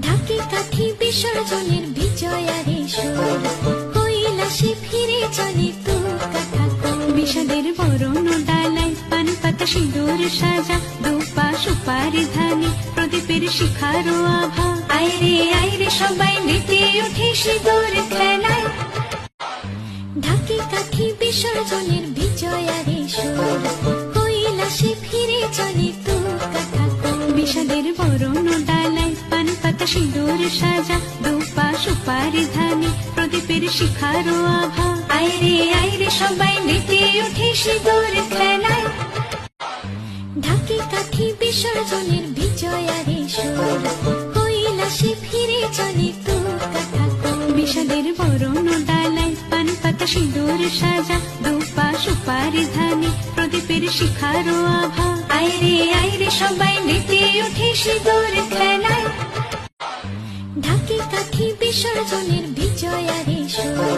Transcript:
ঢাকে কাঠি বিসর্জনের বিজয়ারে সুর, কৈলাসে ফিরে চলে তু কাঠা বিষাদের বরণ ডালায় পান পাতা সিঁদুর সাজা, দুপা সুপারি ধানে প্রদীপের শিখারো আভা। আইরে সবাই মেতে উঠে সিঁদুর খেলায়, ঢাকে কাঠি বিসর্জনের বিজয়ারে সুর, কৈলাসে ফিরে চলে তু কাঠা বিষাদের বরণ ডালায় পান পাতা সিঁদুর সাজা, দুপা সুপারি ধানে প্রদীপের শিখারো আভা। আইরে সবাই মেতে উঠে সিঁদুর খেলায়, ঢাকে কাঠি বিসর্জনের বিজয়ারে সুর, কৈলাসে ফিরে চলে তু কাঠা বিষাদের বরণ ডালায় পান পাতা সিঁদুর সাজা, দুপা সুপারি ধানে প্রদীপের শিখারো আভা। আইরে সবাই মেতে উঠে সিঁদুর খেলায়, ঢাকে কাঠি বিসর্জনের বিজয়ারে সুর,